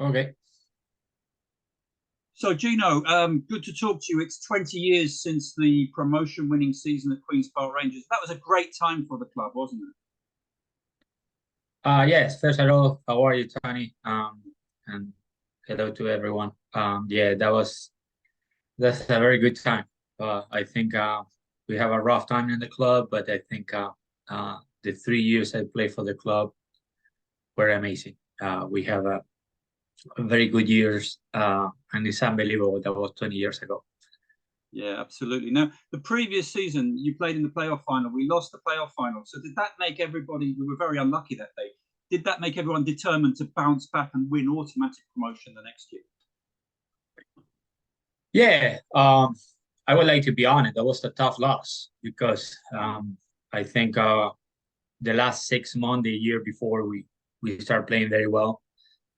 Okay. So, Gino, good to talk to you. It's 20 years since the promotion-winning season at Queen's Park Rangers. That was a great time for the club, wasn't it? Yes, first of all, how are you, Tony? And hello to everyone. Yeah, that's a very good time. I think we have a rough time in the club, but I think the 3 years I played for the club were amazing. We have a very good years, and it's unbelievable that was 20 years ago. Yeah, absolutely. Now, the previous season, you played in the playoff final. We lost the playoff final. So did that make everybody, we were very unlucky that day. Did that make everyone determined to bounce back and win automatic promotion the next year? Yeah, I would like to be honest. That was a tough loss because I think the last 6 months, the year before, we start playing very well,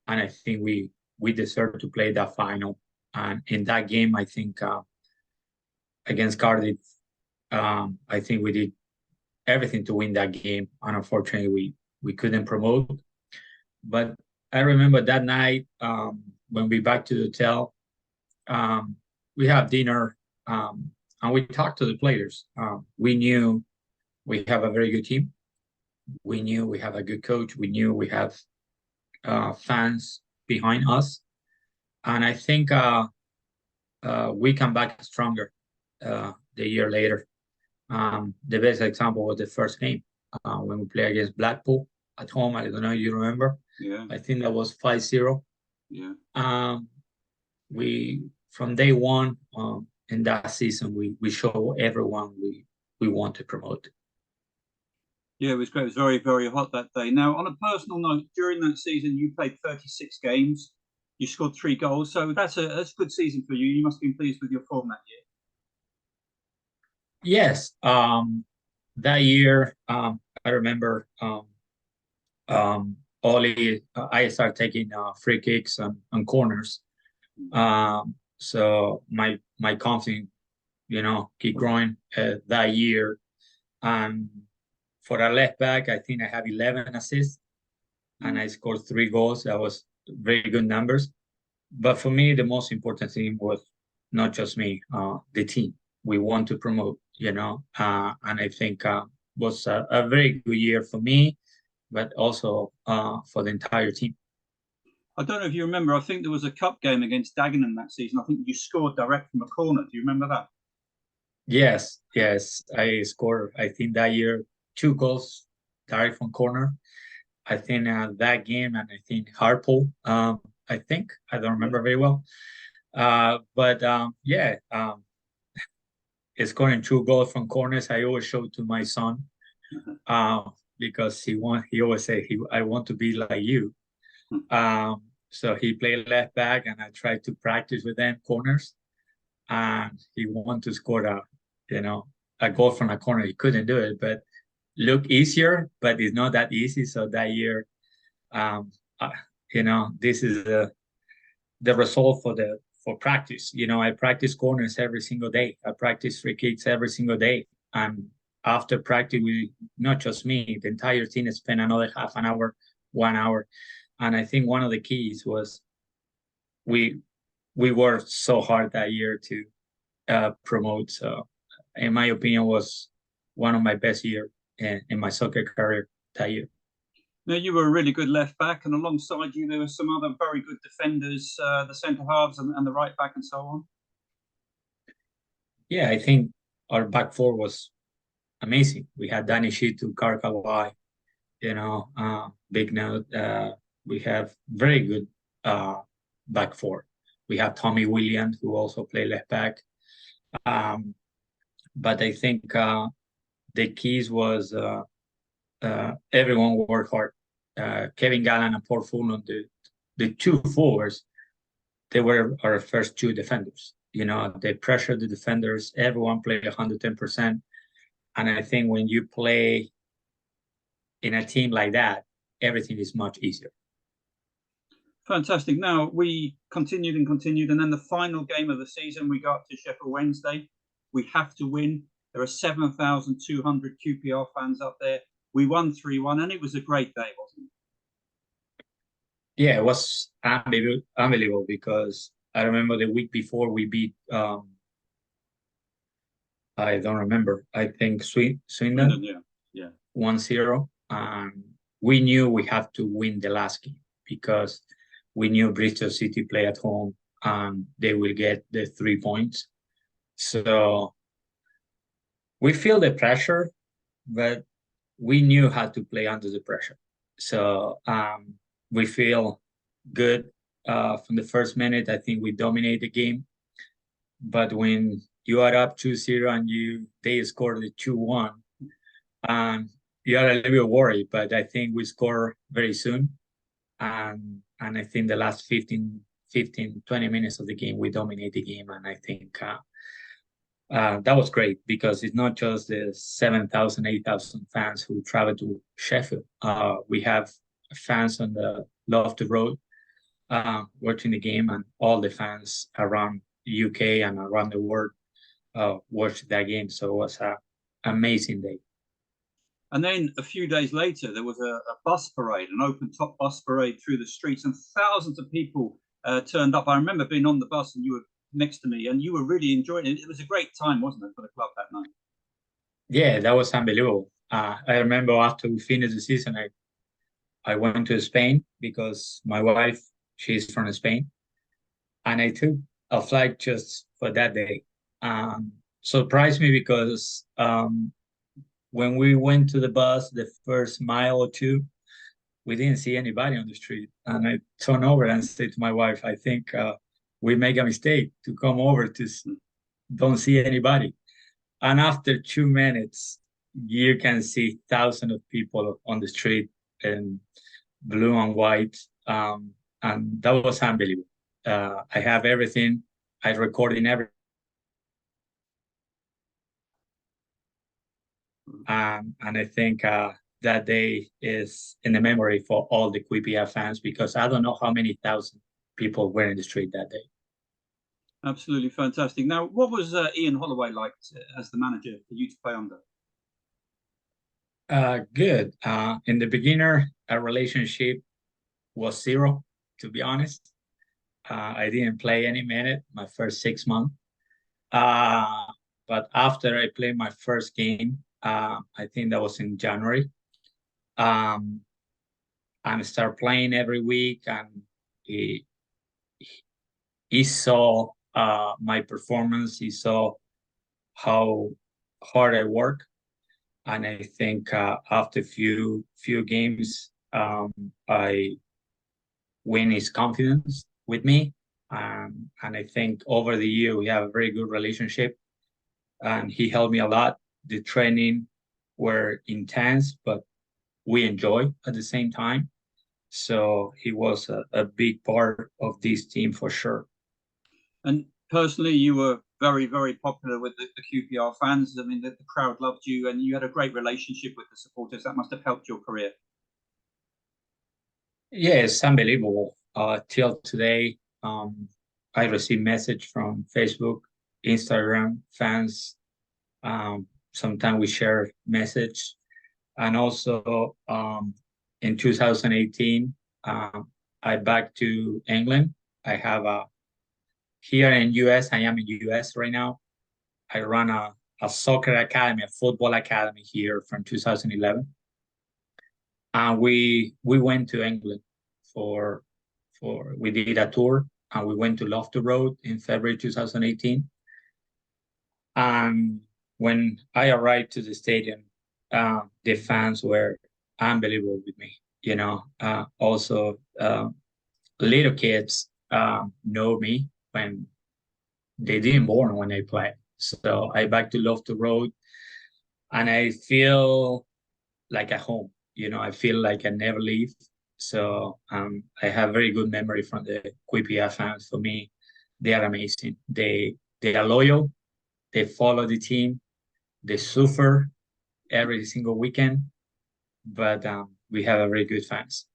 and I think we deserve to play that final. And in that game, I think against Cardiff, I think we did everything to win that game, and unfortunately, we couldn't promote. But I remember that night when we back to the hotel, we have dinner, and we talked to the players. We knew we have a very good team. We knew we have a good coach. We knew we have fans behind us, and I think we come back stronger the year later. The best example was the first game when we play against Blackpool at home. I don't know if you remember. Yeah. I think that was 5-0. Yeah. We from day one in that season we show everyone we want to promote. Yeah, it was great. It was very, very hot that day. Now, on a personal note, during that season, you played 36 games. You scored 3 goals. So that's a good season for you. You must have been pleased with your form that year. Yes, that year I remember Oli, I started taking free kicks and corners. So my confidence, keep growing that year. And for a left back, I think I have 11 assists and I scored 3 goals. That was very good numbers. But for me, the most important thing was not just me, the team. We want to promote, and I think was a very good year for me, but also for the entire team. I don't know if you remember, I think there was a cup game against Dagenham that season. I think you scored direct from a corner. Do you remember that? Yes, yes. I scored, I think that year, 2 goals direct from corner. I think that game, and I think Hartlepool, I don't remember very well. But yeah, scoring 2 goals from corners, I always show to my son uh, because he always say, I want to be like you. So he played left back, and I tried to practice with them corners, and he wanted to score a goal from a corner. He couldn't do it, but look easier, but it's not that easy. So that year, um, uh, this is the result for practice. I practice corners every single day. I practice free kicks every single day, and after practice, we not just me, the entire team spent another half an hour, 1 hour, and I think one of the keys was we worked so hard that year to promote. So, in my opinion, was one of my best year in my soccer career that year. Now, you were a really good left back, and alongside you, there were some other very good defenders, the centre halves and the right back, and so on. Yeah, I think our back four was amazing. We had Danny Shitu, Karkawai, Big Note. We have very good back four. We have Tommy Williams, who also play left back. But I think the keys was everyone worked hard. Kevin Gallen and Paul Fulham, the two forwards, they were our first two defenders. They pressured the defenders. Everyone played 110%. And I think when you play in a team like that, everything is much easier. Fantastic. Now, we continued, and then the final game of the season, we got to Sheffield Wednesday. We have to win. There are 7,200 QPR fans up there. We won 3-1, and it was a great day, wasn't it? Yeah, it was unbelievable because I remember the week before we beat I don't remember. I think Swindon, Swindon yeah, yeah. 1-0. We knew we have to win the last game because we knew Bristol City play at home and they will get the 3 points. So we feel the pressure, but we knew how to play under the pressure. So we feel good from the first minute. I think we dominate the game. But when you are up 2-0 and they score the 2-1, you are a little bit worried. But I think we score very soon. And I think the last 20 minutes of the game, we dominate the game. And I think that was great because it's not just the 7,000, 8,000 fans who travel to Sheffield. We have fans on the Loftus Road watching the game, and all the fans around the UK and around the world watched that game. So it was an amazing day. And then a few days later, there was a bus parade, an open top bus parade through the streets, and thousands of people turned up. I remember being on the bus and you were next to me and you were really enjoying it. It was a great time, wasn't it, for the club that night? Yeah, that was unbelievable. I remember after we finished the season, I went to Spain because my wife, she's from Spain, and I took a flight just for that day. Surprised me because when we went to the bus, the first mile or two, we didn't see anybody on the street. And I turned over and said to my wife, I think we make a mistake to come over to don't see anybody. And after 2 minutes, you can see thousands of people on the street in blue and white. And that was unbelievable. I have everything. I recorded everything. And I think that day is in the memory for all the QPR fans because I don't know how many thousand people were in the street that day. Absolutely fantastic. Now, what was Ian Holloway like as the manager for you to play under? Good. In the beginner, our relationship was zero, to be honest. I didn't play any minute my first 6 months. Uh, but after I played my first game, I think that was in January, um, and start playing every week, and he he saw my performance. He saw how hard I work, and I think after few games, I win his confidence with me, and I think over the year we have a very good relationship, and he helped me a lot. The training were intense, but we enjoy at the same time. So he was a big part of this team for sure. And personally, you were very, very popular with the QPR fans. I mean, the crowd loved you and you had a great relationship with the supporters. That must have helped your career. Yeah, it's unbelievable. Till today, I receive message from Facebook, Instagram fans. Sometimes we share message, and also in 2018, I back to England. I have a here in US. I am in US right now. I run a soccer academy, a football academy here from 2011. And we went to England for we did a tour and we went to Loftus Road in February 2018. And when I arrived to the stadium, the fans were unbelievable with me. You know, also little kids know me when they didn't born when I play. So I back to Loftus Road, and I feel like at home. You know, I feel like I never leave. So I have very good memory from the QPR fans. For me, they are amazing. They are loyal. They follow the team. They suffer every single weekend, but we have a very good fans.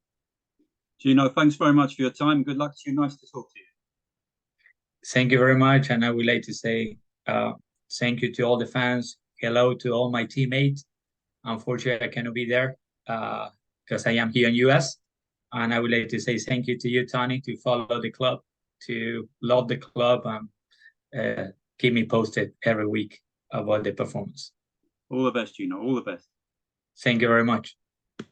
Gino, thanks very much for your time. Good luck to you. Nice to talk to you. Thank you very much, and I would like to say thank you to all the fans. Hello to all my teammates. Unfortunately, I cannot be there because I am here in US. And I would like to say thank you to you, Tony, to follow the club, to love the club, and keep me posted every week about the performance. All the best, Gino. All the best. Thank you very much.